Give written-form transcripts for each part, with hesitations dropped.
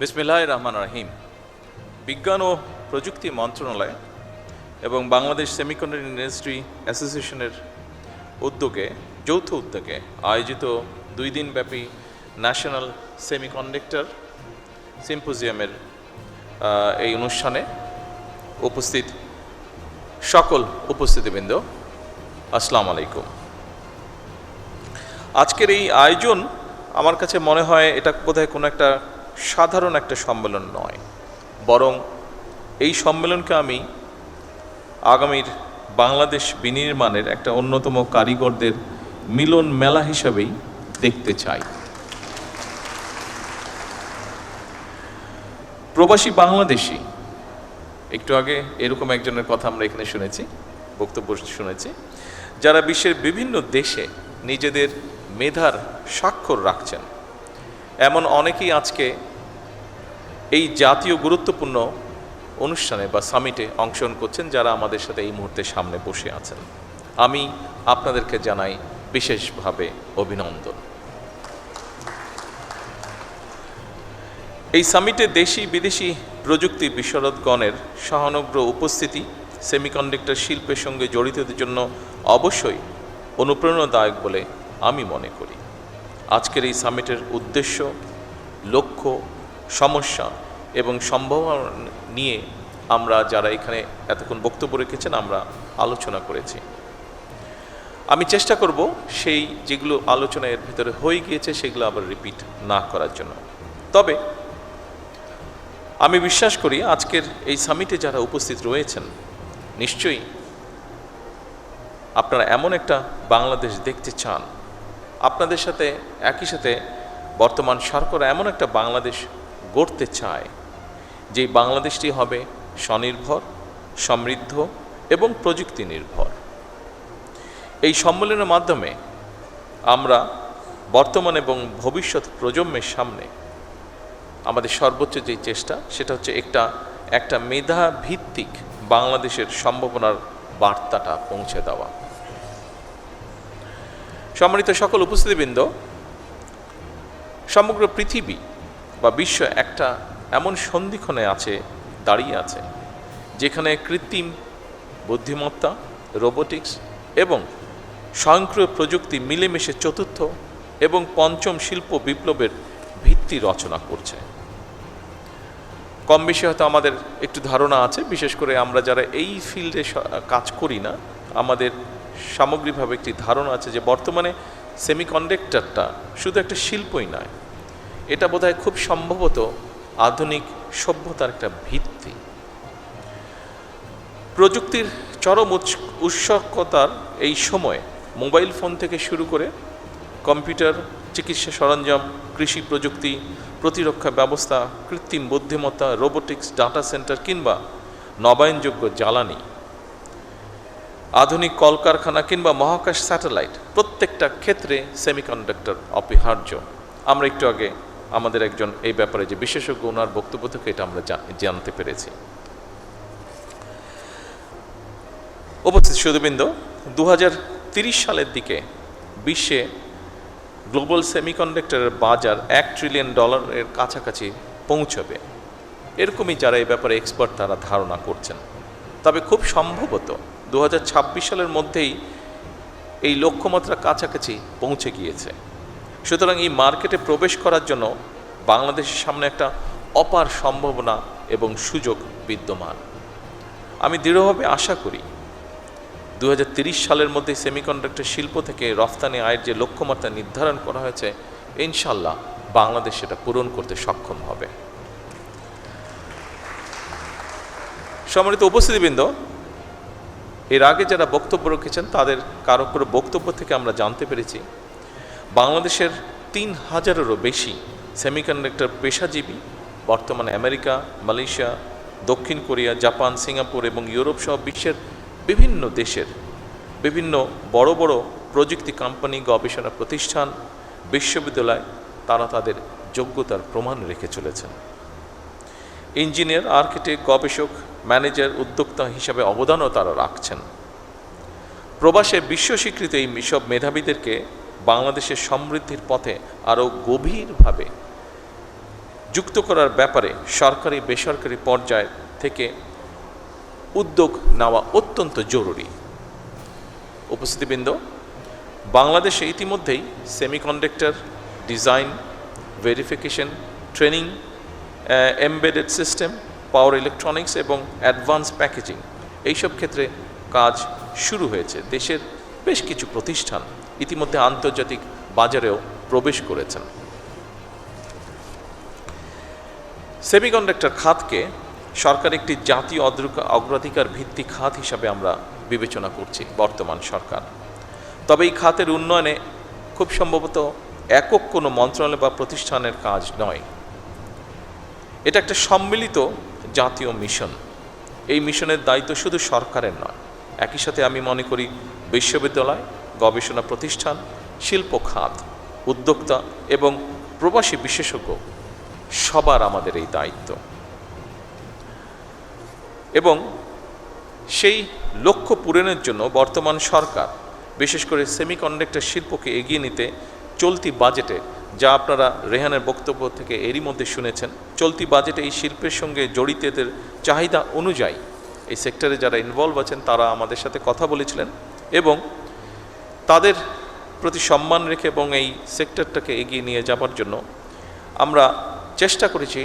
বিসমিল্লাহির রহমানির রহিম। বিজ্ঞান ও প্রযুক্তি মন্ত্রণালয় এবং বাংলাদেশ সেমিকন্ডাক্টর ইন্ডাস্ট্রি অ্যাসোসিয়েশনের যৌথ উদ্যোগে আয়োজিত 2 দিনব্যাপী ন্যাশনাল সেমিকন্ডাক্টর সিম্পোজিয়ামের এই অনুষ্ঠানে উপস্থিত সকল উপস্থিতিবৃন্দ, আসসালামু আলাইকুম। আজকের এই আয়োজন আমার কাছে মনে হয় এটা বোধহয় কোনো একটা সাধারণ একটা সম্মেলন নয়, বরং এই সম্মেলনকে আমি আগামীর বাংলাদেশ বিনির্মাণের একটা অন্যতম কারিগরদের মিলন মেলা হিসাবেই দেখতে চাই। প্রবাসী বাংলাদেশি, একটু আগে এরকম একজনের কথা আমরা এখানে শুনেছি, বক্তব্য শুনেছি, যারা বিশ্বের বিভিন্ন দেশে নিজেদের মেধার স্বাক্ষর রাখছেন, এমন অনেকেই আজকে এই জাতীয় গুরুত্বপূর্ণ অনুষ্ঠানে বা সামিটে অংশগ্রহণ করছেন, যারা আমাদের সাথে এই মুহূর্তে সামনে বসে আছেন। আমি আপনাদেরকে জানাই বিশেষভাবে অভিনন্দন। এই সামিটে দেশি বিদেশি প্রযুক্তি বিশারদগণের সহানুগ্রহ উপস্থিতি সেমিকন্ডাক্টর শিল্পের সঙ্গে জড়িতদের জন্য অবশ্যই অনুপ্রেরণাদায়ক বলে আমি মনে করি। আজকের এই সামিটের উদ্দেশ্য, লক্ষ্য, সমস্যা এবং সম্ভাবনা নিয়ে আমরা যারা এখানে এতক্ষণ বক্তব্য রেখেছেন আমরা আলোচনা করেছি। আমি চেষ্টা করব সেই যেগুলো আলোচনা এর ভিতরে হয়ে গিয়েছে সেগুলো আবার রিপিট না করার জন্য। তবে আমি বিশ্বাস করি আজকের এই সামিটে যারা উপস্থিত রয়েছেন নিশ্চয়ই আপনারা এমন একটা বাংলাদেশ দেখতে চান, আপনাদের সাথে একই সাথে বর্তমান সরকার এমন একটা বাংলাদেশ গড়তে চায় যে বাংলাদেশটি হবে স্বনির্ভর, সমৃদ্ধ এবং প্রযুক্তি নির্ভর। এই সম্মেলনের মাধ্যমে আমরা বর্তমান এবং ভবিষ্যৎ প্রজন্মের সামনে আমাদের সর্বোচ্চ যে চেষ্টা সেটা হচ্ছে একটা মেধা ভিত্তিক বাংলাদেশের সম্ভাবনার বার্তাটা পৌঁছে দেওয়া। সম্মানিত সকল উপস্থিতিবৃন্দ, সমগ্র পৃথিবী বা বিশ্ব একটা এমন সন্ধিক্ষণে দাঁড়িয়ে আছে যেখানে কৃত্রিম বুদ্ধিমত্তা, রোবোটিক্স এবং স্বয়ংক্রিয় প্রযুক্তি মিলেমিশে চতুর্থ এবং পঞ্চম শিল্প বিপ্লবের ভিত্তি রচনা করছে। কম বেশি হয়তো আমাদের একটু ধারণা আছে, বিশেষ করে আমরা যারা এই ফিল্ডে কাজ করি না, আমাদের সামগ্রিকভাবে একটি ধারণা আছে যে বর্তমানে সেমিকন্ডাক্টরটা শুধু একটা শিল্পই নয়, এটা বোধহয় খুব সম্ভবত আধুনিক সভ্যতার একটা ভিত্তি। প্রযুক্তির চরম উৎসুকতার এই সময়ে মোবাইল ফোন থেকে শুরু করে কম্পিউটার, চিকিৎসা সরঞ্জাম, কৃষি প্রযুক্তি, প্রতিরক্ষা ব্যবস্থা, কৃত্রিম বুদ্ধিমত্তা, রোবোটিক্স, ডাটা সেন্টার কিংবা নবায়নযোগ্য জ্বালানি, আধুনিক কলকারখানা কিংবা মহাকাশ স্যাটেলাইট, প্রত্যেকটা ক্ষেত্রে সেমিকন্ডাক্টর অপরিহার্য। আমরা একটু আগে আমাদের একজন এই ব্যাপারে যে বিশেষজ্ঞ, ওনার বক্তব্য থেকে এটা আমরা জানতে পেরেছি। উপস্থিত সুধীবৃন্দ, 2030 সালের দিকে বিশ্বে গ্লোবাল সেমিকন্ডাক্টরের বাজার $1 ট্রিলিয়ন কাছাকাছি পৌঁছবে, এরকমই যারা এই ব্যাপারে এক্সপার্ট তারা ধারণা করছেন। তবে খুব সম্ভবত 2026 সালের মধ্যেই এই লক্ষ্যমাত্রা কাছাকাছি পৌঁছে গিয়েছে। সুতরাং এই মার্কেটে প্রবেশ করার জন্য বাংলাদেশের সামনে একটা অপার সম্ভাবনা এবং সুযোগ বিদ্যমান। আমি দৃঢ়ভাবে আশা করি 2030 সালের মধ্যে সেমিকন্ডাক্টর শিল্প থেকে রফতানি আয়ের যে লক্ষ্যমাত্রা নির্ধারণ করা হয়েছে, ইনশাল্লাহ বাংলাদেশ সেটা পূরণ করতে সক্ষম হবে। সম্মানিত উপস্থিতিবৃন্দ, এর আগে যারা বক্তব্য রেখেছেন তাদের কারো কারো বক্তব্য থেকে আমরা জানতে পেরেছি বাংলাদেশের 3000-এরও বেশি সেমিকন্ডাক্টর পেশাজীবী বর্তমানে আমেরিকা, মালয়েশিয়া, দক্ষিণ কোরিয়া, জাপান, সিঙ্গাপুর এবং ইউরোপ সহ বিশ্বের বিভিন্ন দেশের বিভিন্ন বড় বড় প্রযুক্তি কোম্পানি, গবেষণা প্রতিষ্ঠান, বিশ্ববিদ্যালয় তারা তাদের যোগ্যতার প্রমাণ রেখে চলেছেন। ইঞ্জিনিয়ার, আর্কিটেক্ট, গবেষক, ম্যানেজার, উদ্যোক্তা হিসাবে অবদানও তারা রাখছেন। প্রবাসে বিশ্ব স্বীকৃত এই সব মেধাবীদেরকে বাংলাদেশের সমৃদ্ধির পথে আরও গভীরভাবে যুক্ত করার ব্যাপারে সরকারি বেসরকারি পর্যায় থেকে উদ্যোগ নেওয়া অত্যন্ত জরুরি। উপস্থিতিবৃন্দ, বাংলাদেশে ইতিমধ্যেই semiconductor design, verification, training, embedded system, power electronics এবং অ্যাডভান্স প্যাকেজিং এইসব ক্ষেত্রে কাজ শুরু হয়েছে। দেশের বেশ কিছু প্রতিষ্ঠান ইতিমধ্যে আন্তর্জাতিক বাজারেও প্রবেশ করেছেন। সেমিকন্ডাক্টর খাতকে সরকার একটি জাতীয় অগ্রাধিকার ভিত্তিক খাত হিসাবে আমরা বিবেচনা করছি বর্তমান সরকার। তবে এই খাতের উন্নয়নে খুব সম্ভবত একক কোনো মন্ত্রণালয় বা প্রতিষ্ঠানের কাজ নয়, এটা একটা সম্মিলিত জাতীয় মিশন। এই মিশনের দায়িত্ব শুধু সরকারের নয়, একই সাথে আমি মনে করি বিশ্ববিদ্যালয়, গবেষণা প্রতিষ্ঠান, শিল্প খাত, উদ্যোক্তা এবং প্রবাসী বিশেষজ্ঞ সবার আমাদের এই দায়িত্ব। এবং সেই লক্ষ্য পূরণের জন্য বর্তমান সরকার বিশেষ করে সেমিকন্ডাক্টর শিল্পকে এগিয়ে নিতে চলতি বাজেটে, যা আপনারা রেহানের বক্তব্য থেকে এরই মধ্যে শুনেছেন, চলতি বাজেটে এই শিল্পের সঙ্গে জড়িতদের চাহিদা অনুযায়ী এই সেক্টরে যারা ইনভলভ আছেন তারা আমাদের সাথে কথা বলেছিলেন এবং তাদের প্রতি সম্মান রেখে এবং এই সেক্টরটাকে এগিয়ে নিয়ে যাবার জন্য আমরা চেষ্টা করেছি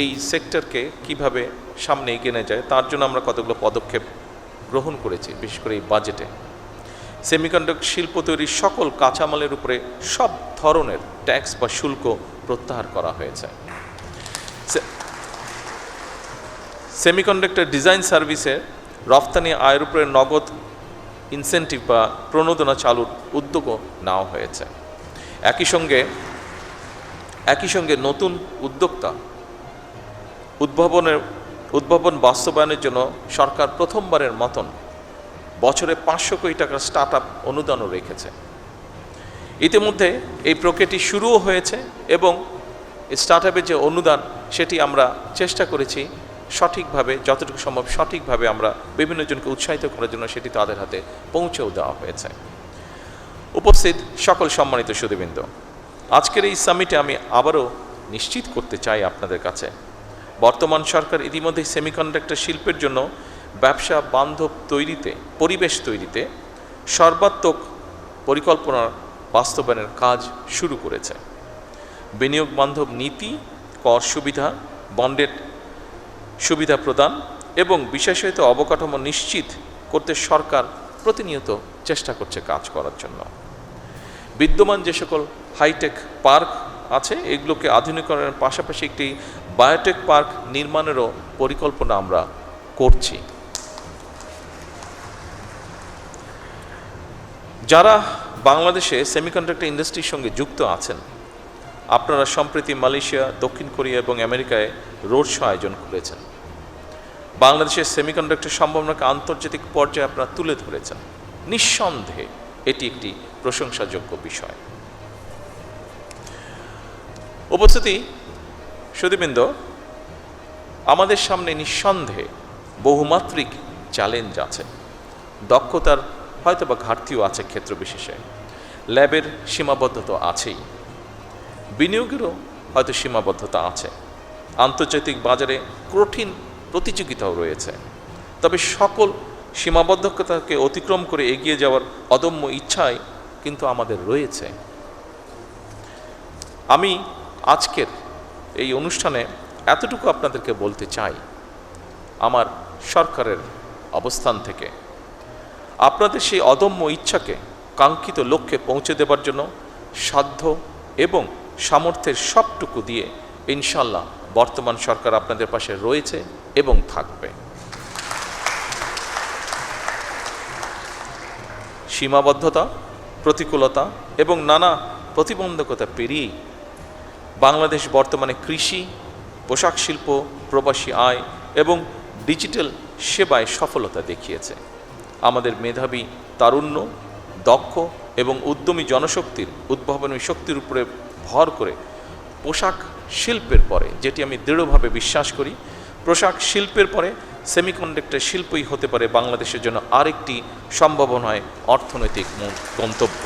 এই সেক্টরকে কিভাবে সামনে এগিয়ে নিয়ে যায় তার জন্য আমরা কতগুলো পদক্ষেপ গ্রহণ করেছি। বিশেষ করে এই বাজেটে সেমিকন্ডাক্টর শিল্প তৈরির সকল কাঁচামালের উপরে সব ধরনের ট্যাক্স বা শুল্ক প্রত্যাহার করা হয়েছে। সেমিকন্ডাক্টর ডিজাইন সার্ভিসে রফতানি আয়ের উপরে নগদ ইনসেন্টিভ বা প্রণোদনা চালুর উদ্যোগও নেওয়া হয়েছে। একই সঙ্গে নতুন উদ্যোক্তা উদ্ভাবন বাস্তবায়নের জন্য সরকার প্রথমবারের মতন বছরে 500 কোটি টাকার স্টার্ট আপ অনুদানও রেখেছে। ইতিমধ্যে এই প্রক্রিয়াটি শুরুও হয়েছে এবং স্টার্ট আপের যে অনুদান সেটি আমরা চেষ্টা করেছি সঠিকভাবে, যতটুকু সম্ভব সঠিকভাবে আমরা বিভিন্ন জনকে উৎসাহিত করার জন্য সেটি তাদের হাতে পৌঁছেও দেওয়া হয়েছে। উপস্থিত সকল সম্মানিত সুধীবৃন্দ, আজকের এই সামিটে আমি আবারও নিশ্চিত করতে চাই আপনাদের কাছে, বর্তমান সরকার ইতিমধ্যে সেমিকন্ডাক্টর শিল্পের জন্য ব্যবসা বান্ধব তৈরিতে, পরিবেশ তৈরিতে সর্বাত্মক পরিকল্পনা বাস্তবায়নের কাজ শুরু করেছে। বিনিয়োগ বান্ধব নীতি, কর সুবিধা, বন্ডের সুবিধা প্রদান এবং বিশেষায়িত অবকাঠামো নিশ্চিত করতে সরকার প্রতিনিয়ত চেষ্টা করছে কাজ করার জন্য। বিদ্যমান যে সকল হাইটেক পার্ক আছে এগুলোকে আধুনিকরণের পাশাপাশি একটি বায়োটেক পার্ক নির্মাণেরও পরিকল্পনা আমরা করছি। যারা বাংলাদেশে সেমিকন্ডাক্টর ইন্ডাস্ট্রির সঙ্গে যুক্ত আছেন, আপনারা সম্প্রতি মালয়েশিয়া, দক্ষিণ কোরিয়া এবং আমেরিকায় রোড শো আয়োজন করেছেন। বাংলাদেশের সেমিকন্ডাক্টর সম্ভাবনাকে আন্তর্জাতিক পর্যায়ে আপনারা তুলে ধরেছেন। নিঃসন্দেহে এটি একটি প্রশংসাযোগ্য বিষয়। উপস্থিতি সুধীবৃন্দ, আমাদের সামনে নিঃসন্দেহে বহুমাত্রিক চ্যালেঞ্জ আছে। দক্ষতার হয়তোবা ঘাটতিও আছে ক্ষেত্র বিশেষে, ল্যাবের সীমাবদ্ধতা আছেই, বিনিয়োগেরও হয়তো সীমাবদ্ধতা আছে, আন্তর্জাতিক বাজারে কঠিন প্রতিযোগিতাও রয়েছে। তবে সকল সীমাবদ্ধতাকে অতিক্রম করে এগিয়ে যাওয়ার অদম্য ইচ্ছাই কিন্তু আমাদের রয়েছে। আমি আজকের এই অনুষ্ঠানে এতটুকু আপনাদেরকে বলতে চাই, আমার সরকারের অবস্থান থেকে আপনাদের সেই অদম্য ইচ্ছাকে কাঙ্ক্ষিত লক্ষ্যে পৌঁছে দেবার জন্য সাধ্য এবং সামর্থ্যের সবটুকু দিয়ে ইনশাল্লাহ বর্তমান সরকার আপনাদের পাশে রয়েছে এবং থাকবে। সীমাবদ্ধতা, প্রতিকূলতা এবং নানা প্রতিবন্ধকতা পেরিয়েই বাংলাদেশ বর্তমানে কৃষি, পোশাক শিল্প, প্রবাসী আয় এবং ডিজিটাল সেবায় সফলতা দেখিয়েছে। আমাদের মেধাবী, তারুণ্য, দক্ষ এবং উদ্যমী জনশক্তির উদ্ভাবনী শক্তির উপরে ভর করে পোশাক শিল্পের পরে, যেটি আমি দৃঢ়ভাবে বিশ্বাস করি, পোশাক শিল্পের পরে সেমিকন্ডাক্টর শিল্পই হতে পারে বাংলাদেশের জন্য আরেকটি সম্ভাবনায় অর্থনৈতিক গন্তব্য।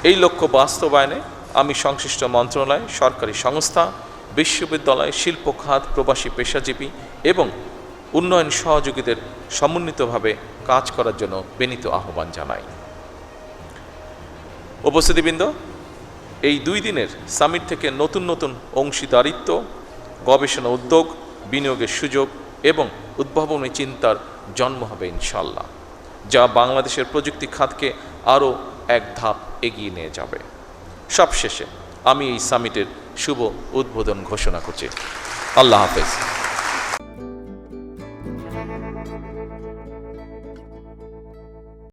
এই লক্ষ্য বাস্তবায়নে আমি সংশ্লিষ্ট মন্ত্রণালয়, সরকারি সংস্থা বিশ্ববিদ্যালয়, শিল্প খাত, প্রবাসী পেশাজীবী এবং উন্নয়ন সহযোগীদের সমন্বিতভাবে কাজ করার জন্য বিনীত আহ্বান জানাই। উপস্থিতিবৃন্দ, এই 2 দিনের সামিট থেকে নতুন নতুন অংশীদারিত্ব, গবেষণা উদ্যোগ, বিনিয়োগের সুযোগ এবং উদ্ভাবনী চিন্তার জন্ম হবে ইনশাল্লাহ, যা বাংলাদেশের প্রযুক্তি খাতকে আরও এক ধাপ এগিয়ে নিয়ে যাবে। সবশেষে আমি এই সামিটের শুভ উদ্বোধন ঘোষণা করছি। আল্লাহ হাফেজ।